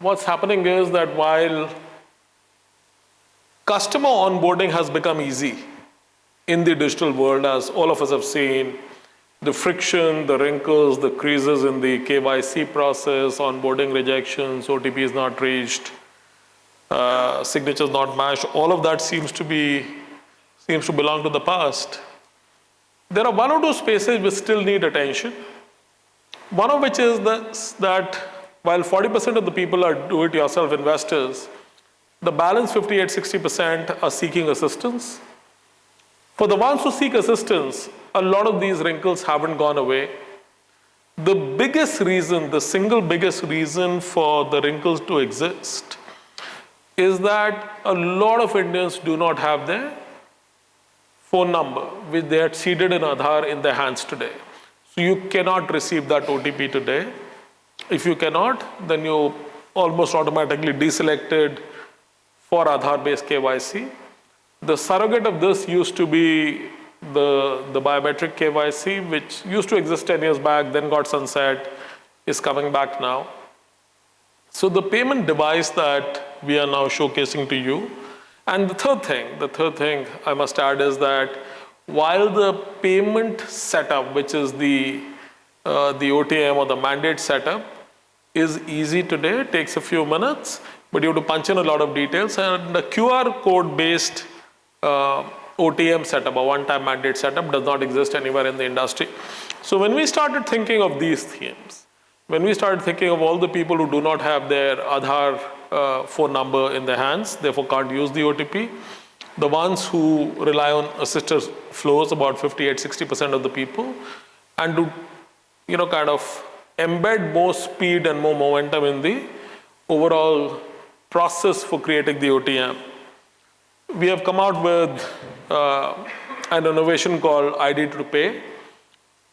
what's happening is that while customer onboarding has become easy in the digital world, as all of us have seen, the friction, the wrinkles, the creases in the KYC process, onboarding rejections, OTP is not reached, signatures not matched, all of that seems to belong to the past. There are one or two spaces which still need attention. One of which is that while 40% of the people are do-it-yourself investors, the balance 58-60% are seeking assistance. For the ones who seek assistance, a lot of these wrinkles haven't gone away. The biggest reason, the single biggest reason for the wrinkles to exist is that a lot of Indians do not have their phone number, which they had seeded in Aadhaar in their hands today. So you cannot receive that OTP today. If you cannot, then you almost automatically deselected for Aadhaar-based KYC. The surrogate of this used to be the biometric KYC, which used to exist 10 years back, then got sunset, is coming back now. So the payment device that we are now showcasing to you. And the third thing I must add is that while the payment setup, which is the OTM or the mandate setup, is easy today, takes a few minutes, but you have to punch in a lot of details, and the QR code based OTM setup, a one-time mandate setup, does not exist anywhere in the industry. So when we started thinking of these themes, when we started thinking of all the people who do not have their Aadhaar phone number in their hands, therefore can't use the OTP, the ones who rely on assisted flows, about 58-60% of the people, and to kind of embed more speed and more momentum in the overall process for creating the OTM. We have come out with an innovation called ID2Pay.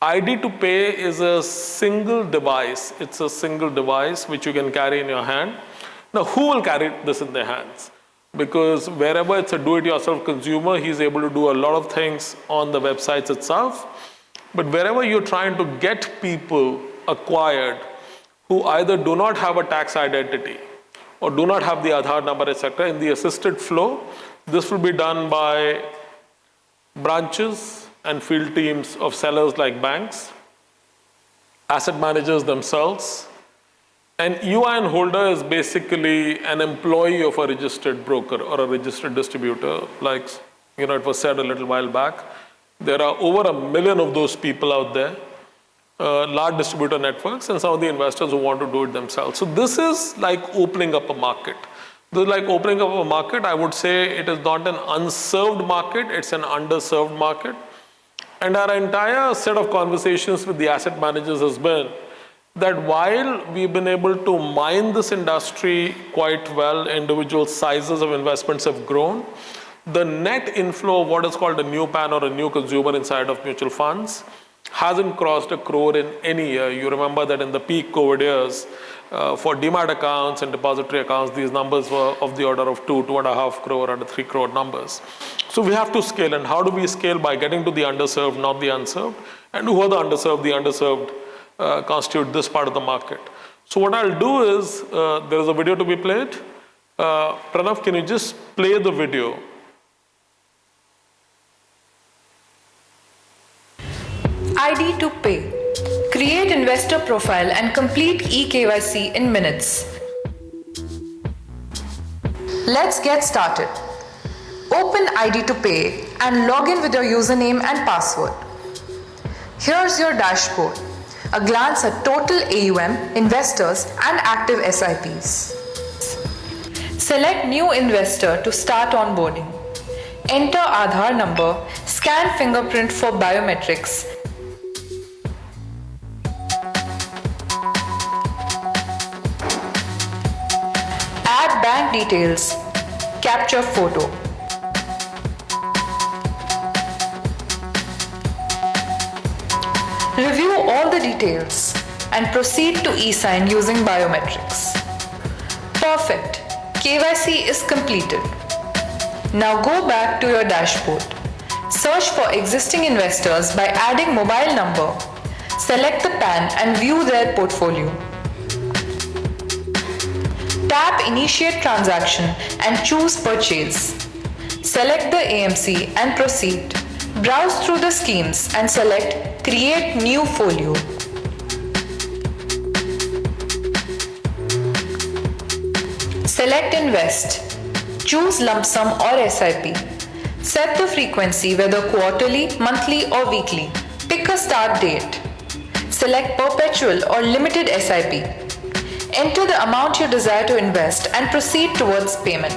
ID2Pay is a single device. It's a single device which you can carry in your hand. Now, who will carry this in their hands? Because wherever it's a do-it-yourself consumer, he's able to do a lot of things on the websites itself. But wherever you're trying to get people acquired who either do not have a tax identity or do not have the Aadhaar number, etc., in the assisted flow, this will be done by branches and field teams of sellers like banks, asset managers themselves. An EOIN holder is basically an employee of a registered broker or a registered distributor. Like it was said a little while back, there are over 1 million of those people out there, large distributor networks, and some of the investors who want to do it themselves. So this is like opening up a market. This is like opening up a market. I would say it is not an unserved market, it's an underserved market. And our entire set of conversations with the asset managers has been that while we've been able to mine this industry quite well, individual sizes of investments have grown, the net inflow of what is called a new PAN or a new consumer inside of mutual funds hasn't crossed 1 crore in any year. You remember that in the peak COVID years, for demat accounts and depository accounts, these numbers were of the order of 2.5 crore and 3 crore numbers. So we have to scale. And how do we scale? By getting to the underserved, not the unserved. And who are the underserved? The underserved constitute this part of the market. So what I'll do is, there is a video to be played. Pranav, can you just play the video? ID2Pay. Create investor profile and complete eKYC in minutes. Let's get started. Open ID2Pay and log in with your username and password. Here's your dashboard. A glance at total AUM, investors and active SIPs. Select new investor to start onboarding. Enter Aadhaar number, scan fingerprint for biometrics. Add bank details. Capture photo. Review all the details and proceed to e-sign using biometrics. Perfect. KYC is completed. Now go back to your dashboard. Search for existing investors by adding mobile number. Select the PAN and view their portfolio. Tap Initiate Transaction and choose Purchase. Select the AMC and proceed. Browse through the schemes and select Create New Folio. Select Invest. Choose Lump Sum or SIP. Set the frequency, whether quarterly, monthly or weekly. Pick a start date. Select Perpetual or Limited SIP. Enter the amount you desire to invest and proceed towards payment.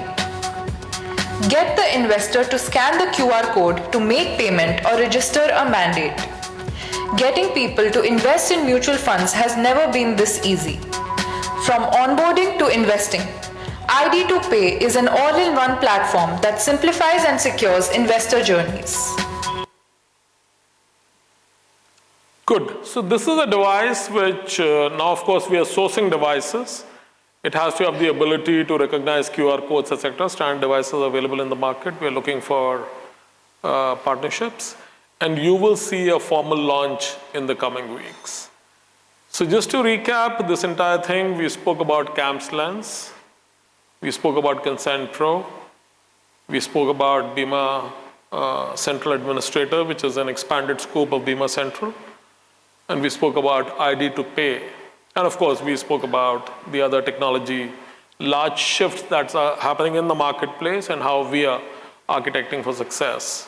Get the investor to scan the QR code to make payment or register a mandate. Getting people to invest in mutual funds has never been this easy. From onboarding to investing, ID2Pay is an all-in-one platform that simplifies and secures investor journeys. Good. So this is a device which now, of course, we are sourcing devices. It has to have the ability to recognize QR codes, etc. Standard devices available in the market. We are looking for partnerships. And you will see a formal launch in the coming weeks. So just to recap this entire thing, we spoke about CAMS Lens. We spoke about Consent Pro. We spoke about Bima Central Administrator, which is an expanded scope of Bima Central. And we spoke about ID2Pay. And of course, we spoke about the other technology, large shifts that are happening in the marketplace and how we are architecting for success.